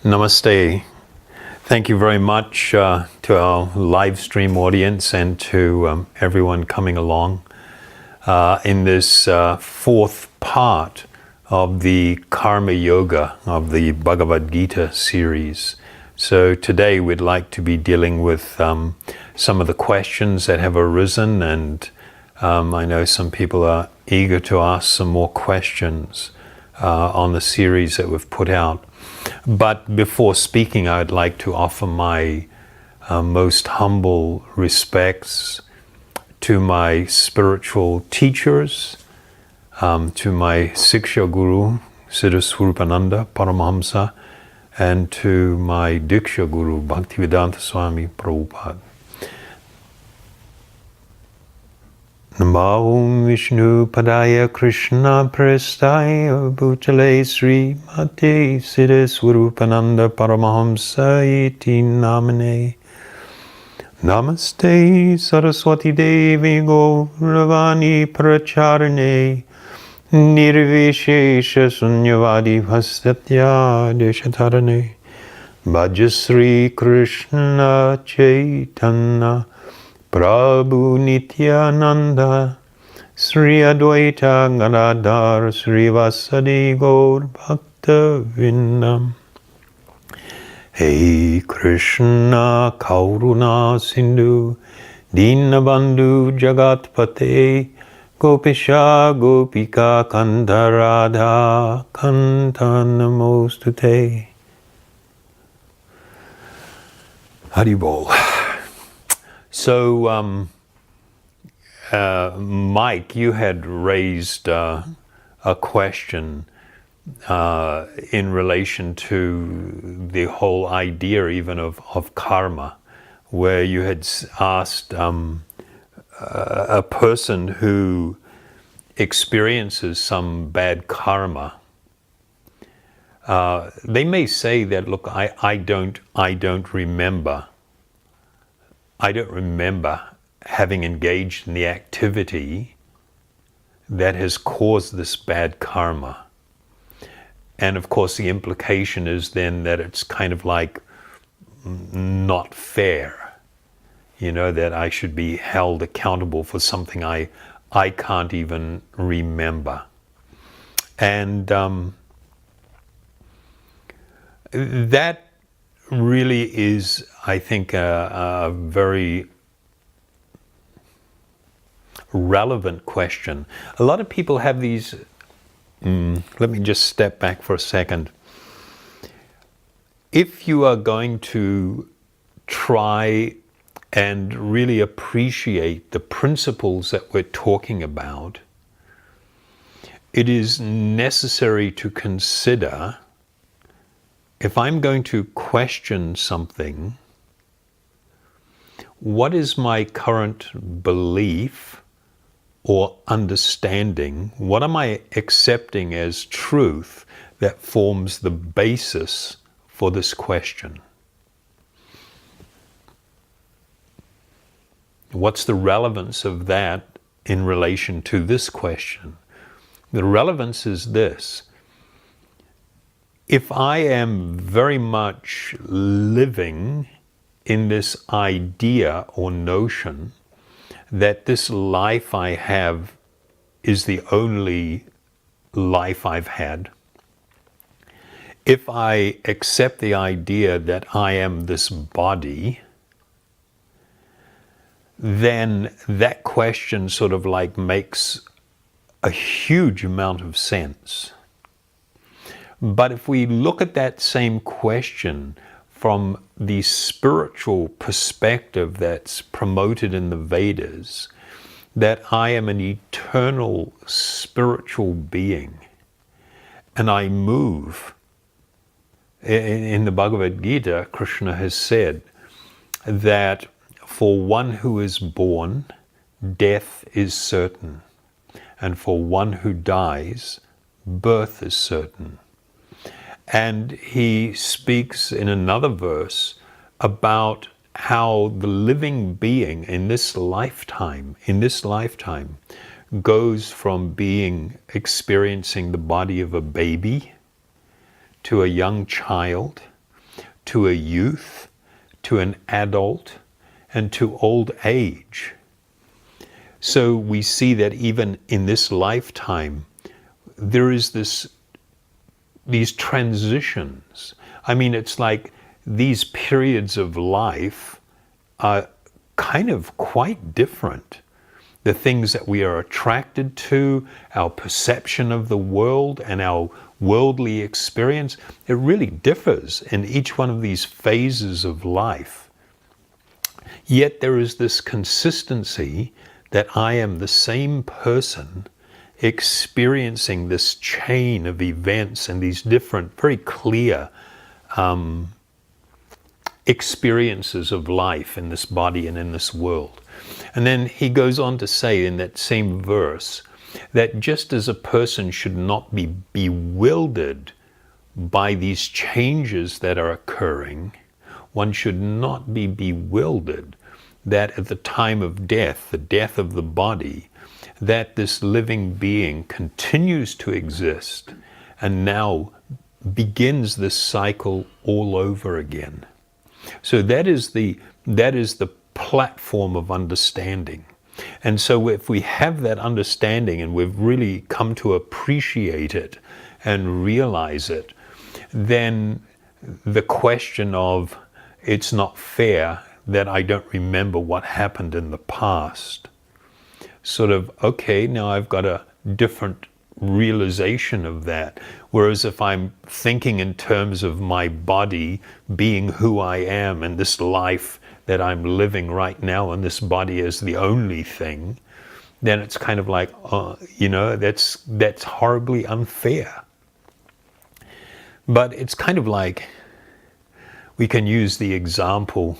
Namaste. Thank you very much to our live stream audience and to everyone coming along in this fourth part of the Karma Yoga of the Bhagavad Gita series. So today we'd like to be dealing with some of the questions that have arisen, and I know some people are eager to ask some more questions on the series that we've put out. But before speaking, I would like to offer my most humble respects to my spiritual teachers, to my Siksha Guru, Siddhaswarupananda, Paramahamsa, and to my Diksha Guru, Bhaktivedanta Swami, Prabupada. Namo Vishnu Padaya Krishna Prestaya Bhutale Sri Mate Siddhaswarupananda Paramahamsa Iti Namane. Namaste Saraswati Devi Gauravani Pracharane Nirvishesha Sunyavadi Bhastatya Deshatarane Bhajasri Krishna Chaitanya Prabhu Nityananda Sri Advaita Gadadhar Sri Vasadi Gaur Bhaktivinoda. Hey Krishna Kauruna Sindhu Dinabandhu Jagatpate Gopisha Gopika Kanta Radha Kanta Namostute. Haribol. So, Mike, you had raised a question in relation to the whole idea even of karma, where you had asked a person who experiences some bad karma. They may say that, look, I don't remember. I don't remember having engaged in the activity that has caused this bad karma. And of course the implication is then that it's kind of like not fair, that I should be held accountable for something I can't even remember. And that really is, I think, a very relevant question. A lot of people have these, let me just step back for a second. If you are going to try and really appreciate the principles that we're talking about, it is necessary to consider, if I'm going to question something, what is my current belief or understanding? What am I accepting as truth that forms the basis for this question? What's the relevance of that in relation to this question? The relevance is this. If I am very much living in this idea or notion that this life I have is the only life I've had, if I accept the idea that I am this body, then that question sort of like makes a huge amount of sense. But if we look at that same question from the spiritual perspective that's promoted in the Vedas, that I am an eternal spiritual being, and I move. In the Bhagavad Gita, Krishna has said that for one who is born, death is certain, and for one who dies, birth is certain. And he speaks in another verse about how the living being in this lifetime goes from experiencing the body of a baby to a young child, to a youth, to an adult, and to old age. So we see that even in this lifetime, there is these transitions. I mean, it's like these periods of life are kind of quite different. The things that we are attracted to, our perception of the world and our worldly experience, it really differs in each one of these phases of life. Yet there is this consistency that I am the same person experiencing this chain of events and these different, very clear experiences of life in this body and in this world. And then he goes on to say in that same verse that just as a person should not be bewildered by these changes that are occurring, one should not be bewildered that at the time of death, the death of the body, that this living being continues to exist and now begins this cycle all over again. So that is the platform of understanding. And so if we have that understanding and we've really come to appreciate it and realize it, then the question of it's not fair that I don't remember what happened in the past, sort of, okay, now I've got a different realization of that. Whereas if I'm thinking in terms of my body being who I am and this life that I'm living right now and this body is the only thing, then it's kind of like, that's horribly unfair. But it's kind of like, we can use the example,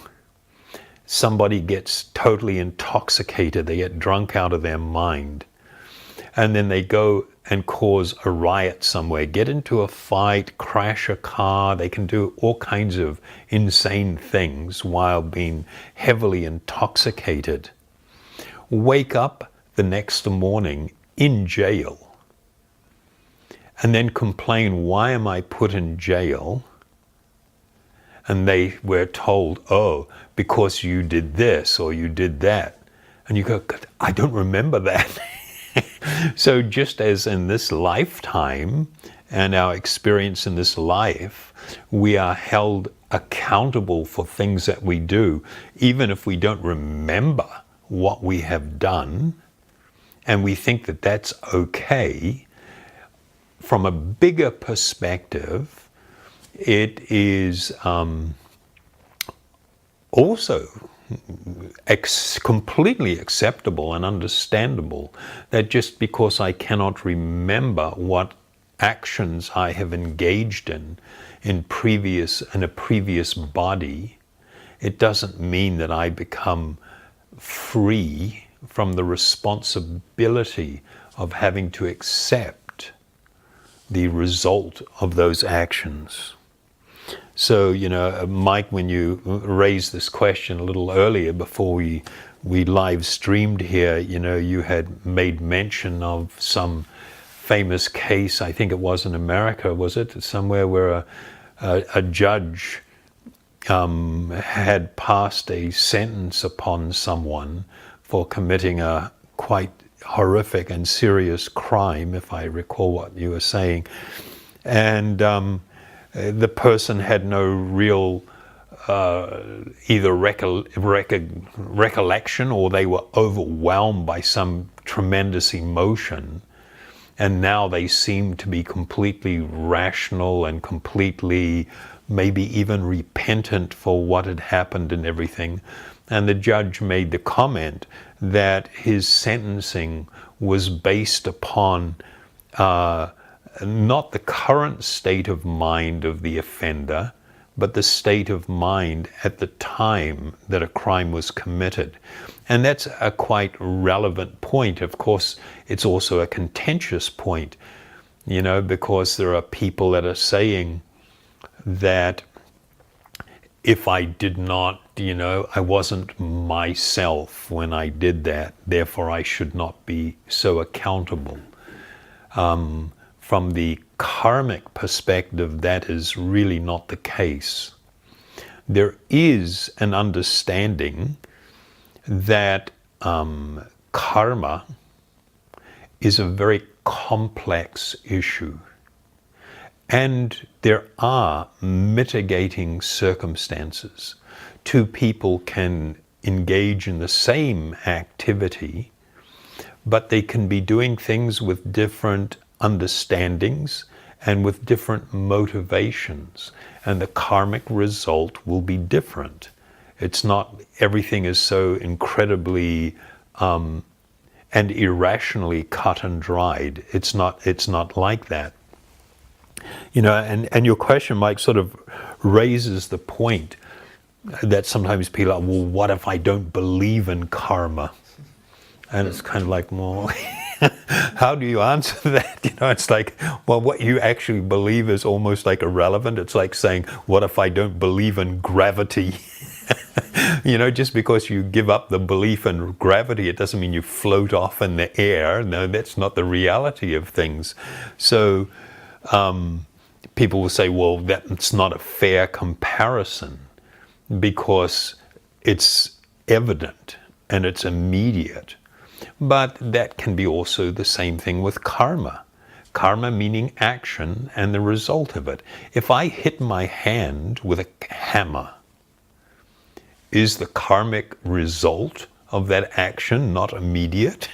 somebody gets totally intoxicated, they get drunk out of their mind, and then they go and cause a riot somewhere, get into a fight, crash a car. They can do all kinds of insane things while being heavily intoxicated. Wake up the next morning in jail and then complain, why am I put in jail? And they were told, oh, because you did this or you did that. And you go, I don't remember that. So just as in this lifetime and our experience in this life, we are held accountable for things that we do, even if we don't remember what we have done, and we think that that's okay. From a bigger perspective, it is also completely acceptable and understandable that just because I cannot remember what actions I have engaged in a previous body, it doesn't mean that I become free from the responsibility of having to accept the result of those actions. So, Mike, when you raised this question a little earlier before we live streamed here, you had made mention of some famous case, I think it was in America, was it? Somewhere where a judge had passed a sentence upon someone for committing a quite horrific and serious crime, if I recall what you were saying. And the person had no real either recollection, or they were overwhelmed by some tremendous emotion. And now they seem to be completely rational and completely maybe even repentant for what had happened and everything. And the judge made the comment that his sentencing was based upon not the current state of mind of the offender, but the state of mind at the time that a crime was committed. And that's a quite relevant point. Of course, it's also a contentious point, because there are people that are saying that if I did not, I wasn't myself when I did that, therefore I should not be so accountable. From the karmic perspective, that is really not the case. there is an understanding that karma is a very complex issue. And there are mitigating circumstances. Two people can engage in the same activity, but they can be doing things with different understandings and with different motivations. And the karmic result will be different. It's not, everything is so incredibly and irrationally cut and dried. It's not like that. You know, and your question, Mike, sort of raises the point that sometimes people are, well, what if I don't believe in karma? And it's kind of like, well, how do you answer that? You know, it's like, well, what you actually believe is almost like irrelevant. It's like saying, what if I don't believe in gravity? You know, just because you give up the belief in gravity, it doesn't mean you float off in the air. No, that's not the reality of things. So people will say, well, that's not a fair comparison because it's evident and it's immediate. But that can be also the same thing with karma. Karma meaning action and the result of it. If I hit my hand with a hammer, is the karmic result of that action not immediate?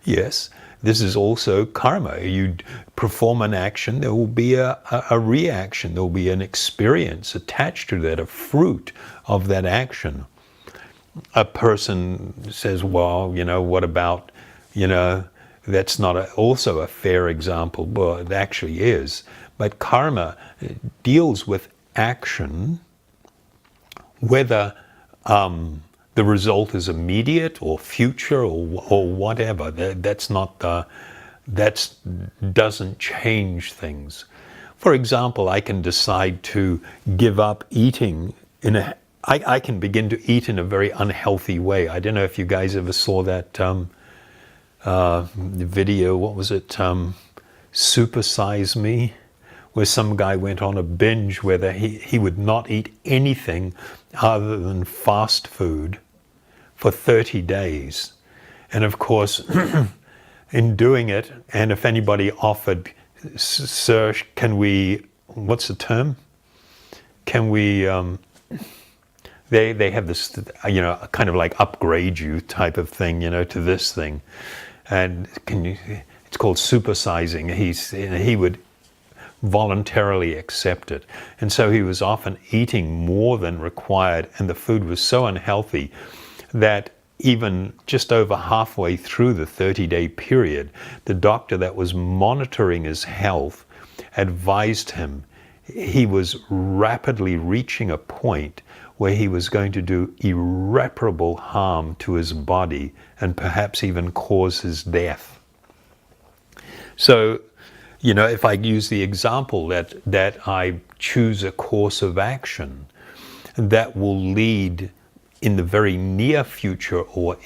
Yes, this is also karma. You perform an action, there will be a reaction, there will be an experience attached to that, a fruit of that action. A person says, well, you know, what about, you know, that's not also a fair example. Well, it actually is. But karma deals with action, whether the result is immediate or future or whatever. That's not that doesn't change things. For example, I can decide to give up eating I can begin to eat in a very unhealthy way. I don't know if you guys ever saw that video, what was it, Super Size Me, where some guy went on a binge where he would not eat anything other than fast food for 30 days. And of course, in doing it, and if anybody offered, sir, can we, what's the term? Can we, they have this, you know, kind of like upgrade you type of thing, you know, to this thing. And it's called supersizing. He would voluntarily accept it. And so he was often eating more than required, and the food was so unhealthy that even just over halfway through the 30-day period, the doctor that was monitoring his health advised him he was rapidly reaching a point where he was going to do irreparable harm to his body and perhaps even cause his death. So, you know, if I use the example that I choose a course of action that will lead in the very near future or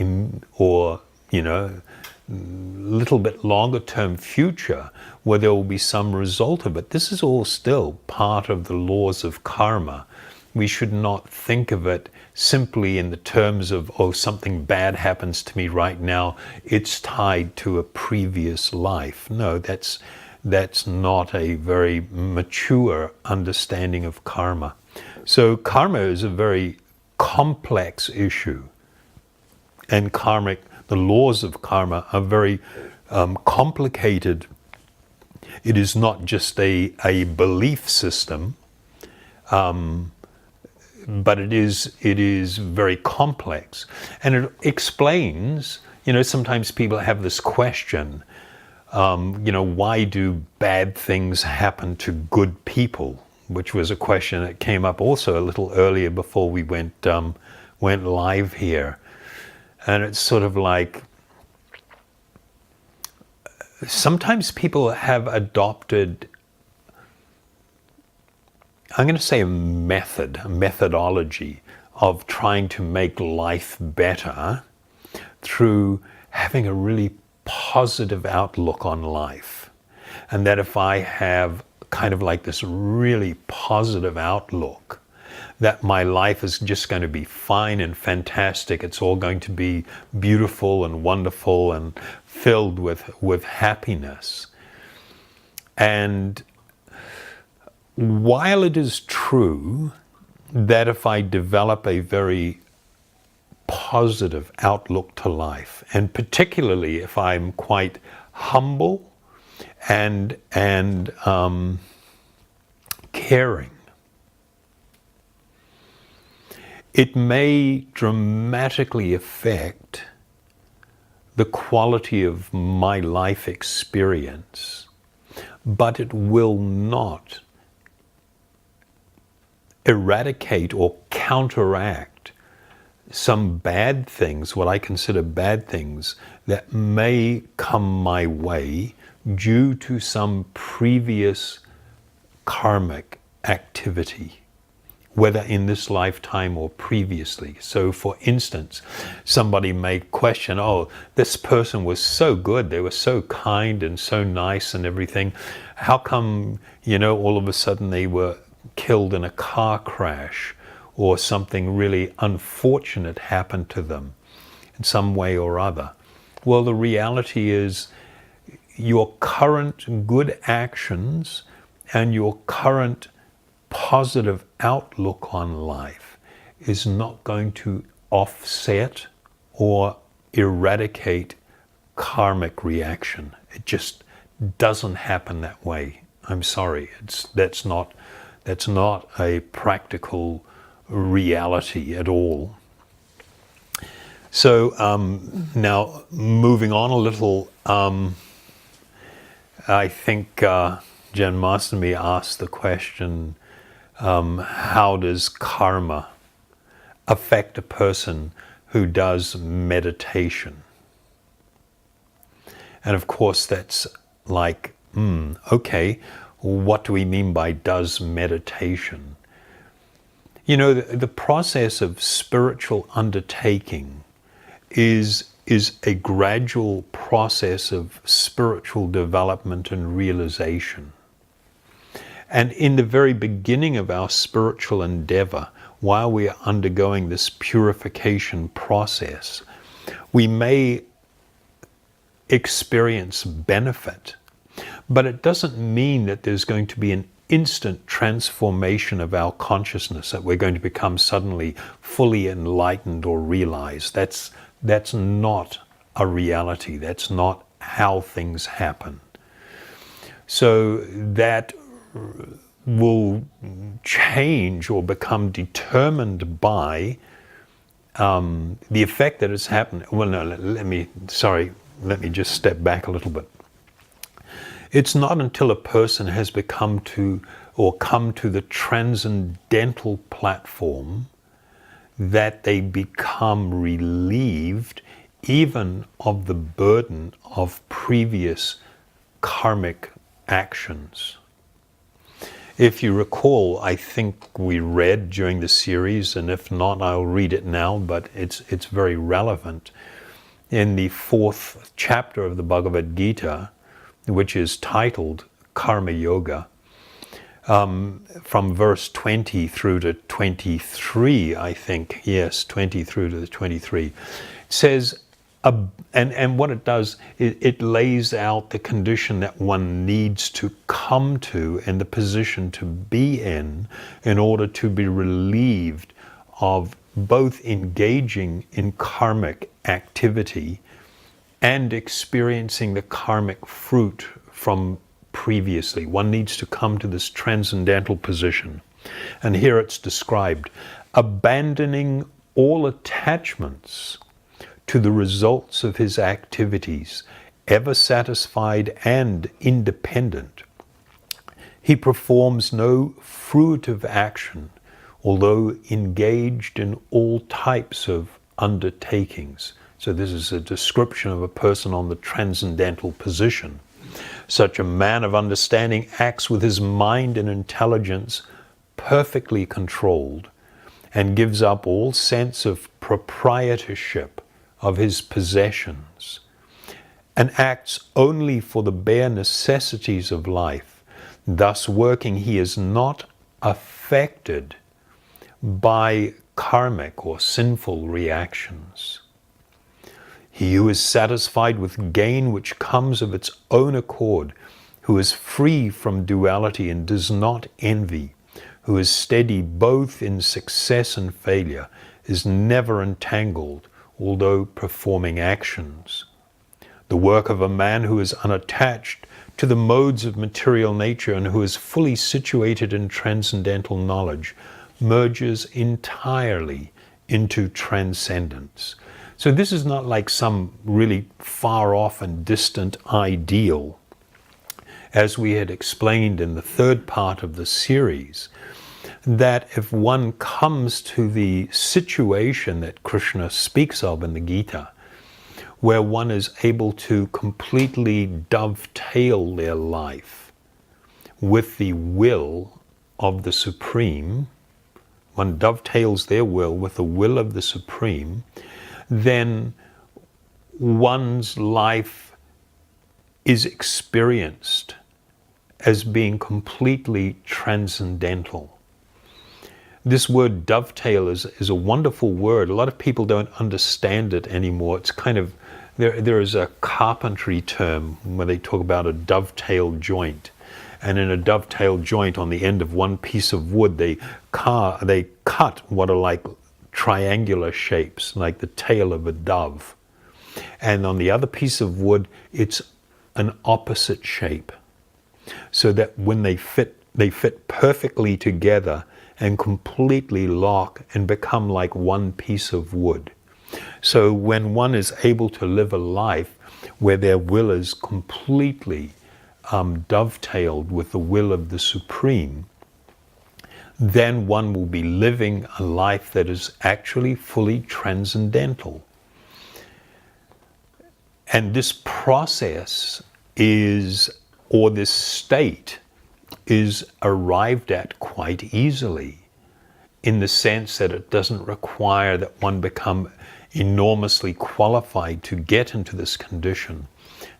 you know, little bit longer term future where there will be some result of it. This is all still part of the laws of karma. We should not think of it simply in the terms of, oh, something bad happens to me right now, it's tied to a previous life. No, that's not a very mature understanding of karma. So karma is a very complex issue, and the laws of karma are very complicated. It is not just a belief system, but it is very complex. And it explains, you know, sometimes people have this question, you know, why do bad things happen to good people? Which was a question that came up also a little earlier before we went live here. And it's sort of like, sometimes people have adopted, I'm going to say a methodology of trying to make life better through having a really positive outlook on life. And that if I have kind of like this really positive outlook, that my life is just going to be fine and fantastic. It's all going to be beautiful and wonderful and filled with happiness. And while it is true that if I develop a very positive outlook to life, and particularly if I'm quite humble and caring, it may dramatically affect the quality of my life experience, but it will not eradicate or counteract some bad things, what I consider bad things, that may come my way due to some previous karmic activity, whether in this lifetime or previously. So for instance, somebody may question, oh, this person was so good, they were so kind and so nice and everything. How come, all of a sudden they were killed in a car crash, or something really unfortunate happened to them in some way or other? Well, the reality is your current good actions and your current positive outlook on life is not going to offset or eradicate karmic reaction. It just doesn't happen that way. I'm sorry. That's not a practical reality at all. So now moving on a little, I think Jan Masami asked the question, how does karma affect a person who does meditation? And of course that's like, okay, what do we mean by does meditation? The process of spiritual undertaking is a gradual process of spiritual development and realization. And in the very beginning of our spiritual endeavor, while we are undergoing this purification process, we may experience benefit, but it doesn't mean that there's going to be an instant transformation of our consciousness, that we're going to become suddenly fully enlightened or realized. That's not a reality. That's not how things happen. So that will change or become determined by the effect that has happened. Well, no, let me just step back a little bit. It's not until a person has come to the transcendental platform that they become relieved even of the burden of previous karmic actions. If you recall, I think we read during the series, and if not, I'll read it now, but it's very relevant. In the 4th chapter of the Bhagavad Gita, which is titled Karma Yoga, from verse 20 through to 23, I think, yes, 20 through to the 23, it says, and what it does, it lays out the condition that one needs to come to and the position to be in order to be relieved of both engaging in karmic activity and experiencing the karmic fruit from previously. One needs to come to this transcendental position. And here it's described, abandoning all attachments to the results of his activities, ever satisfied and independent. He performs no fruitive action, although engaged in all types of undertakings. So this is a description of a person on the transcendental position. Such a man of understanding acts with his mind and intelligence perfectly controlled and gives up all sense of proprietorship of his possessions and acts only for the bare necessities of life. Thus working, he is not affected by karmic or sinful reactions. He who is satisfied with gain which comes of its own accord, who is free from duality and does not envy, who is steady both in success and failure, is never entangled, although performing actions. The work of a man who is unattached to the modes of material nature and who is fully situated in transcendental knowledge merges entirely into transcendence. So this is not like some really far off and distant ideal. As we had explained in the third part of the series, that if one comes to the situation that Krishna speaks of in the Gita, where one is able to completely dovetail their life with the will of the Supreme, one dovetails their will with the will of the Supreme, then one's life is experienced as being completely transcendental. This word dovetail is a wonderful word. A lot of people don't understand it anymore. It's kind of, there is a carpentry term where they talk about a dovetail joint. And in a dovetail joint, on the end of one piece of wood, they cut what are like triangular shapes, like the tail of a dove. And on the other piece of wood, it's an opposite shape, so that when they fit perfectly together and completely lock and become like one piece of wood. So when one is able to live a life where their will is completely dovetailed with the will of the Supreme, then one will be living a life that is actually fully transcendental. And this process is, or this state, is arrived at quite easily, in the sense that it doesn't require that one become enormously qualified to get into this condition.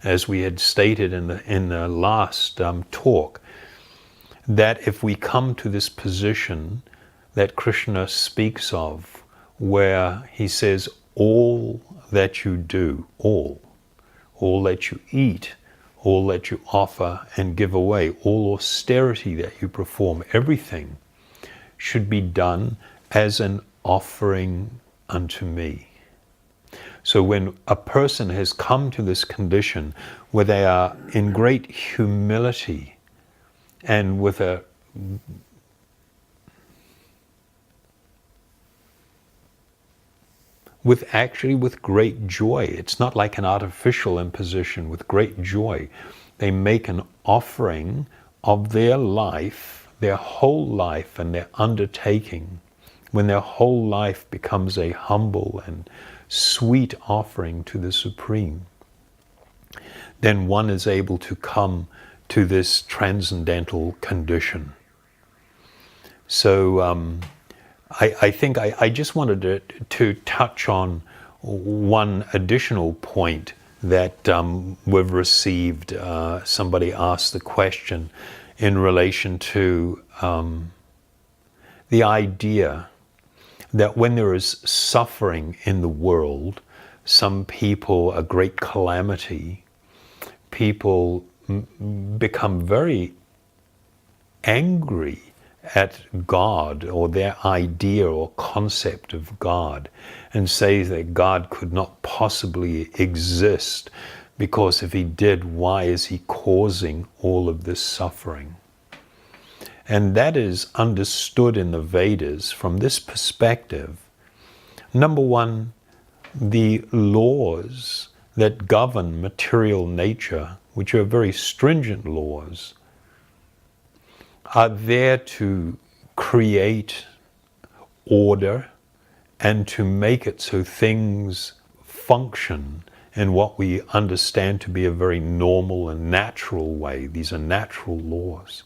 As we had stated in the last talk, that if we come to this position that Krishna speaks of, where he says, all that you do, all that you eat, all that you offer and give away, all austerity that you perform, everything should be done as an offering unto me. So when a person has come to this condition where they are in great humility and with great joy, it's not like an artificial imposition, with great joy, they make an offering of their life, their whole life and their undertaking. When their whole life becomes a humble and sweet offering to the Supreme, then one is able to come to this transcendental condition. So I think I just wanted to touch on one additional point that we've received. Somebody asked the question in relation to the idea that when there is suffering in the world, some people, a great calamity, people become very angry at God or their idea or concept of God, and say that God could not possibly exist, because if he did, why is he causing all of this suffering? And that is understood in the Vedas from this perspective. Number one, the laws that govern material nature, which are very stringent laws, are there to create order and to make it so things function in what we understand to be a very normal and natural way. These are natural laws.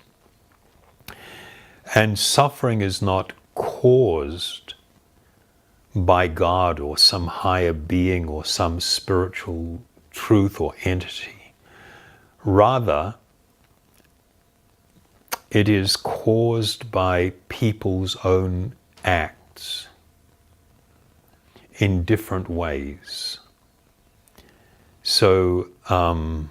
And suffering is not caused by God or some higher being or some spiritual truth or entity. Rather, it is caused by people's own acts in different ways. So I'm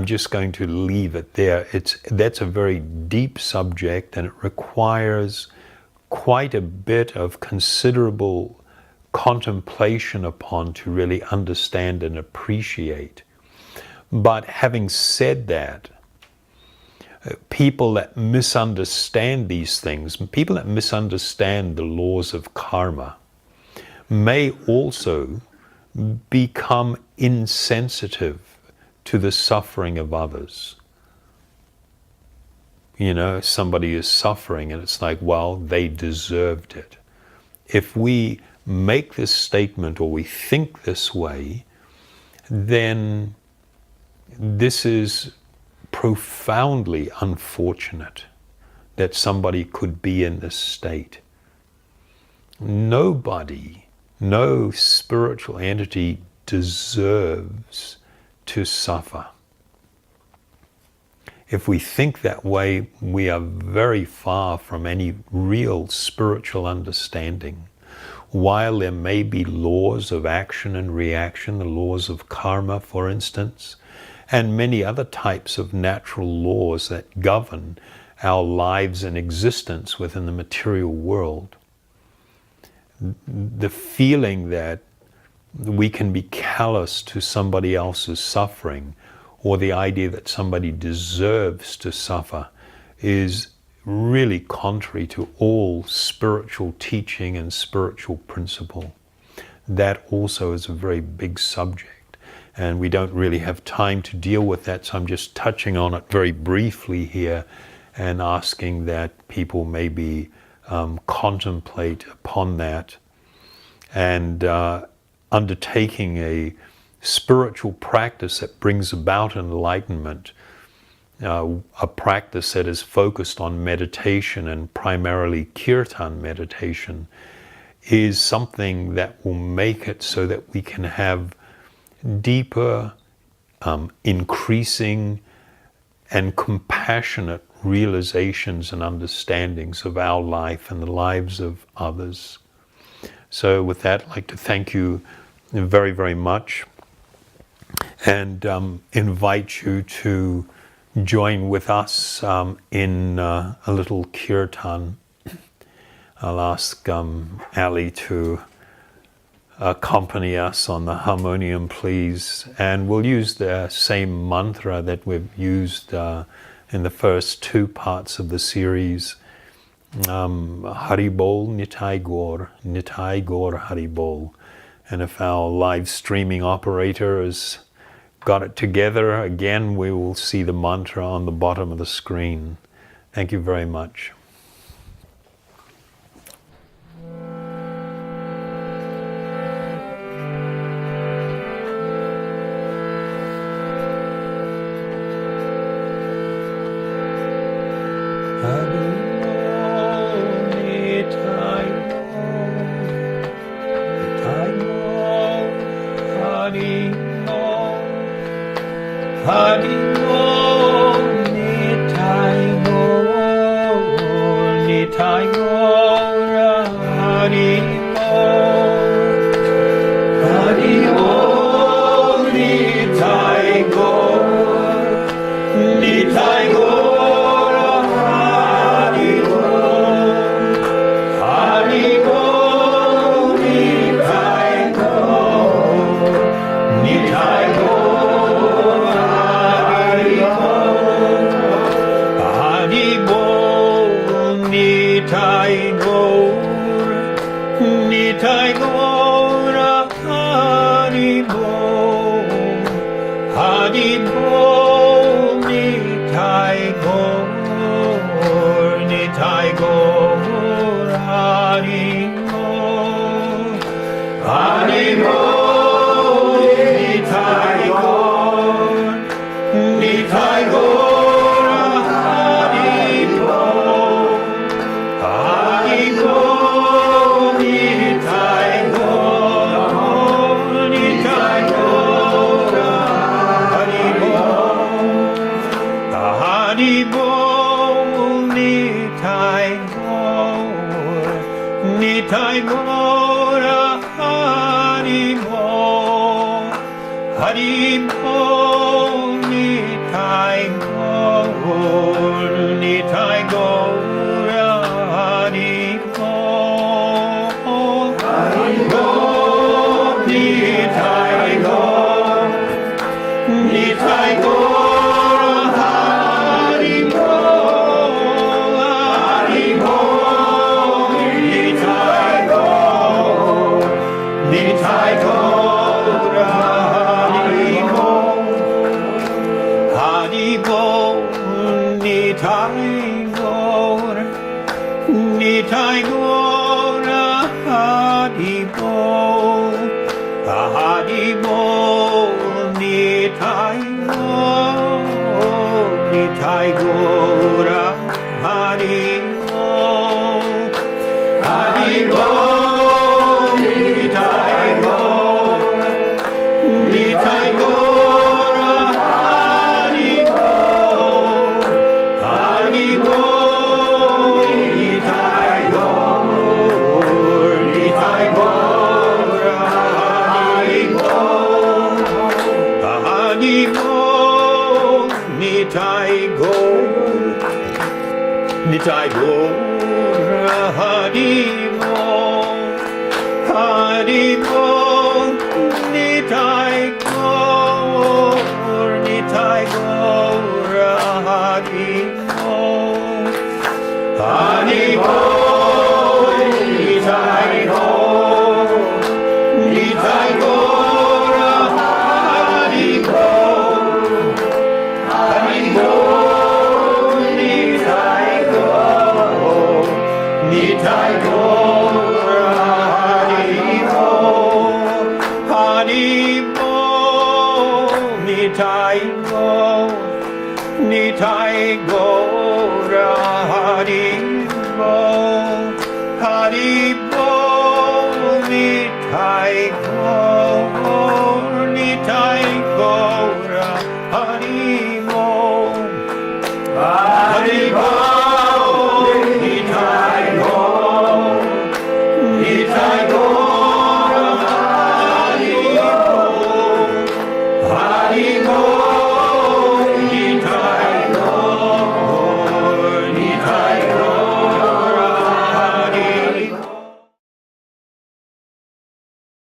just going to leave it there. That's a very deep subject, and it requires quite a bit of considerable contemplation upon to really understand and appreciate. But having said that, people that misunderstand these things, people that misunderstand the laws of karma, may also become insensitive to the suffering of others. You know, somebody is suffering and it's like, well, they deserved it. If we make this statement or we think this way, then this is profoundly unfortunate that somebody could be in this state. Nobody, no spiritual entity deserves to suffer. If we think that way, we are very far from any real spiritual understanding. While there may be laws of action and reaction, the laws of karma, for instance, and many other types of natural laws that govern our lives and existence within the material world, the feeling that we can be callous to somebody else's suffering, or the idea that somebody deserves to suffer, is really contrary to all spiritual teaching and spiritual principle. That also is a very big subject, and we don't really have time to deal with that, so I'm just touching on it very briefly here and asking that people maybe contemplate upon that, and undertaking a spiritual practice that brings about enlightenment, a practice that is focused on meditation and primarily kirtan meditation, is something that will make it so that we can have deeper, increasing and compassionate realizations and understandings of our life and the lives of others. So with that, I'd like to thank you very, very much, and invite you to join with us in a little kirtan. I'll ask Ali to accompany us on the harmonium, please. And we'll use the same mantra that we've used in the first two parts of the series. Hari Bol, Nitai Gaur, Hari Bol. And if our live streaming operator has got it together, again, we will see the mantra on the bottom of the screen. Thank you very much. Hari Bol. Nitai Gora Haribo, Haribo, Nitai Gora, Nitai Gora Haribo, Haribo, Nitai Gora, Nitai Gora Haribo, Haribo. Nitai Gora Haribo, Haribo, Nitai Gora, Nitai Gora Haribo, Haribo, Nitai Gora, Nitai Gora Haribo, Haribo. Nitai Gora Haribo, Haribo, Nitai Gora, Nitai Gora Haribo, Haribo, Nitai Gora, Nitai Gora Haribo, Haribo. Nitai Gora Haribo, Haribo, Nitai Gora, Nitai Gora Haribo, Haribo.